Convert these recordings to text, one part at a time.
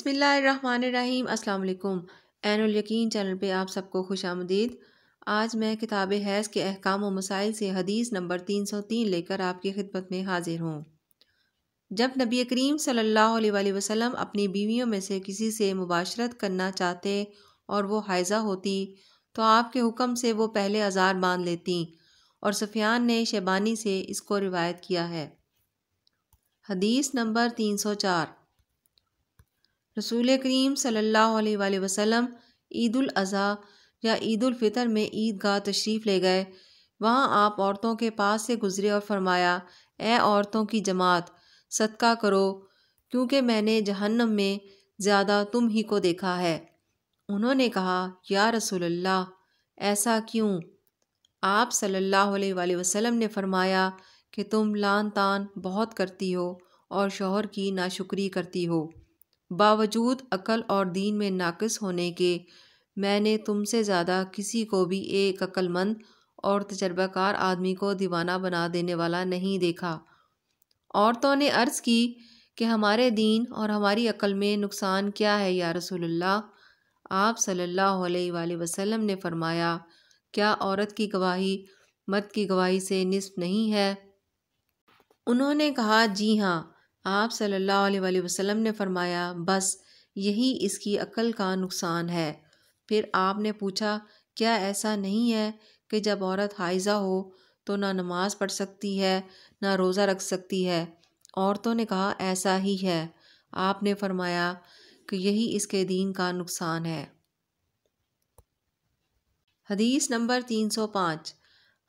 بسم اللہ الرحمن الرحیم۔ السلام علیکم۔ عین الیقین چینل پہ آپ سب کو خوش آمدید۔ آج میں کتاب حیض کے احکام و مسائل سے حدیث نمبر 303 لے کر آپ کی خدمت میں حاضر ہوں۔ جب نبی کریم صلی اللہ علیہ وآلہ وسلم اپنی بیویوں میں سے کسی سے مباشرت کرنا چاہتے اور وہ حائضہ ہوتی تو آپ کے حکم سے وہ پہلے ازار باندھ لیتیں، اور سفیان نے شیبانی سے اس کو روایت کیا ہے۔ حدیث نمبر 304۔ رسول کریم صلی اللہ علیہ وآلہ وسلم عید الاضحیٰ یا عید الفطر میں عید گاہ تشریف لے گئے۔ وہاں آپ عورتوں کے پاس سے گزرے اور فرمایا، اے عورتوں کی جماعت، صدقہ کرو، کیونکہ میں نے جہنم میں زیادہ تم ہی کو دیکھا ہے۔ انہوں نے کہا، یا رسول اللہ، ایسا کیوں؟ آپ صلی اللہ علیہ وآلہ وسلم نے فرمایا کہ تم لعن طعن بہت کرتی ہو اور شوہر کی ناشکری کرتی ہو۔ باوجود عقل اور دین میں ناقص ہونے کے میں نے تم سے زیادہ کسی کو بھی ایک عقل مند اور تجربہ کار آدمی کو دیوانہ بنا دینے والا نہیں دیکھا۔ عورتوں نے عرض کی کہ ہمارے دین اور ہماری عقل میں نقصان کیا ہے یا رسول اللہ؟ آپ صلی اللہ علیہ وآلہ وسلم نے فرمایا، کیا عورت کی گواہی مرد کی گواہی سے نصف نہیں ہے؟ انہوں نے کہا، جی ہاں۔ آپ صلی اللہ علیہ وآلہ وسلم نے فرمایا، بس یہی اس کی عقل کا نقصان ہے۔ پھر آپ نے پوچھا، کیا ایسا نہیں ہے کہ جب عورت حائضہ ہو تو نہ نماز پڑھ سکتی ہے نہ روزہ رکھ سکتی ہے؟ عورتوں نے کہا، ایسا ہی ہے۔ آپ نے فرمایا کہ یہی اس کے دین کا نقصان ہے۔ حدیث نمبر 305۔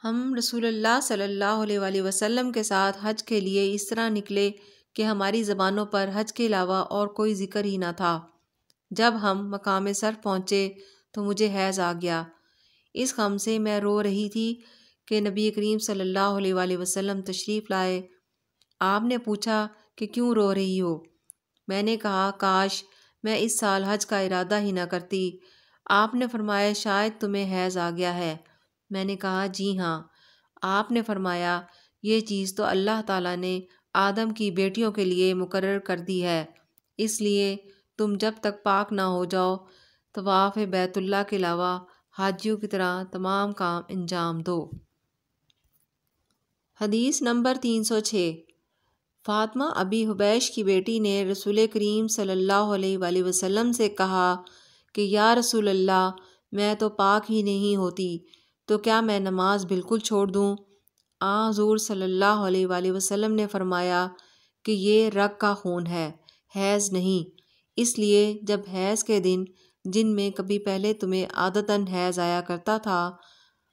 ہم رسول اللہ صلی اللہ علیہ وآلہ وسلم کے ساتھ حج کے لیے اس طرح نکلے کہ ہماری زبانوں پر حج کے علاوہ اور کوئی ذکر ہی نہ تھا۔ جب ہم مقام صرف پہنچے تو مجھے حیض آ گیا۔ اس غم سے میں رو رہی تھی کہ نبی کریم صلی اللہ علیہ وآلہ وسلم تشریف لائے۔ آپ نے پوچھا کہ کیوں رو رہی ہو؟ میں نے کہا، کاش میں اس سال حج کا ارادہ ہی نہ کرتی۔ آپ نے فرمایا، شاید تمہیں حیض آ گیا ہے۔ میں نے کہا، جی ہاں۔ آپ نے فرمایا، یہ چیز تو اللہ تعالیٰ نے آدم کی بیٹیوں کے لیے مقرر کر دی ہے، اس لیے تم جب تک پاک نہ ہو جاؤ طواف بیت اللہ کے علاوہ حاجیوں کی طرح تمام کام انجام دو۔ حدیث نمبر 306۔ فاطمہ ابی حبیش کی بیٹی نے رسول کریم صلی اللہ علیہ وآلہ وسلم سے کہا کہ یا رسول اللہ، میں تو پاک ہی نہیں ہوتی، تو کیا میں نماز بالکل چھوڑ دوں؟ حضور صلی اللہ علیہ وآلہ وسلم نے فرمایا کہ یہ رگ کا خون ہے، حیض نہیں۔ اس لیے جب حیض کے دن، جن میں کبھی پہلے تمہیں عادتاً حیض آیا کرتا تھا،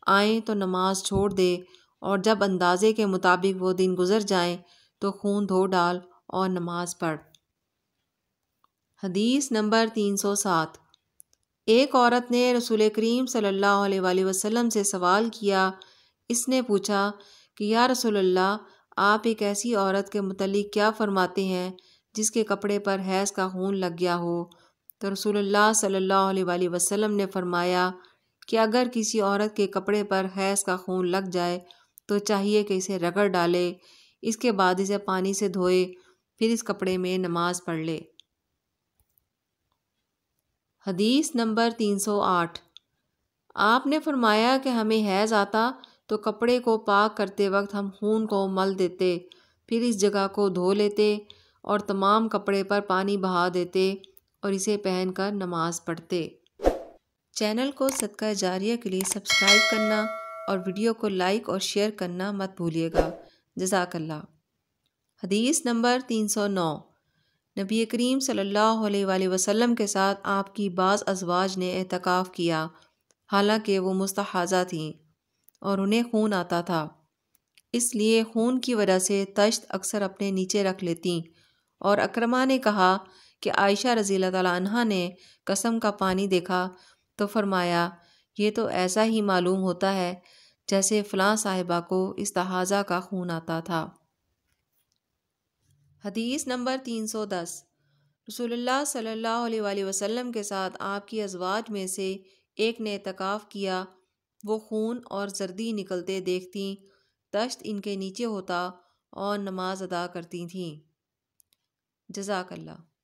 آئیں تو نماز چھوڑ دے، اور جب اندازے کے مطابق وہ دن گزر جائیں تو خون دھو ڈال اور نماز پڑھ۔ حدیث نمبر 307۔ ایک عورت نے رسول کریم صلی اللہ علیہ وآلہ وسلم سے سوال کیا۔ اس نے پوچھا کہ یا رسول اللہ، آپ ایک ایسی عورت کے متعلق کیا فرماتے ہیں جس کے کپڑے پر حیض کا خون لگ گیا ہو؟ تو رسول اللہ صلی اللہ علیہ وآلہ وسلم نے فرمایا کہ اگر کسی عورت کے کپڑے پر حیض کا خون لگ جائے تو چاہیے کہ اسے رگڑ ڈالے، اس کے بعد اسے پانی سے دھوئے، پھر اس کپڑے میں نماز پڑھ لے۔ حدیث نمبر 308۔ آپ نے فرمایا کہ ہمیں حیض آتا تو کپڑے کو پاک کرتے وقت ہم خون کو مل دیتے، پھر اس جگہ کو دھو لیتے اور تمام کپڑے پر پانی بہا دیتے اور اسے پہن کر نماز پڑھتے۔ چینل کو صدقہ جاریہ کے لیے سبسکرائب کرنا اور ویڈیو کو لائک اور شیئر کرنا مت بھولیے گا۔ جزاک اللہ۔ حدیث نمبر 309۔ نبی کریم صلی اللہ علیہ وآلہ وسلم کے ساتھ آپ کی بعض ازواج نے اعتکاف کیا، حالانکہ وہ مستحاضہ تھیں اور انہیں خون آتا تھا، اس لیے خون کی وجہ سے تشت اکثر اپنے نیچے رکھ لیتیں، اور اکرمہ نے کہا کہ عائشہ رضی اللہ تعالیٰ عنہا نے قسم کا پانی دیکھا تو فرمایا، یہ تو ایسا ہی معلوم ہوتا ہے جیسے فلاں صاحبہ کو استحاضہ کا خون آتا تھا۔ حدیث نمبر 310۔ رسول اللہ صلی اللہ علیہ وآلہ وسلم کے ساتھ آپ کی ازواج میں سے ایک نے اعتکاف کیا، وہ خون اور زردی نکلتے دیکھتیں، تشت ان کے نیچے ہوتا اور نماز ادا کرتی تھیں۔ جزاک اللہ۔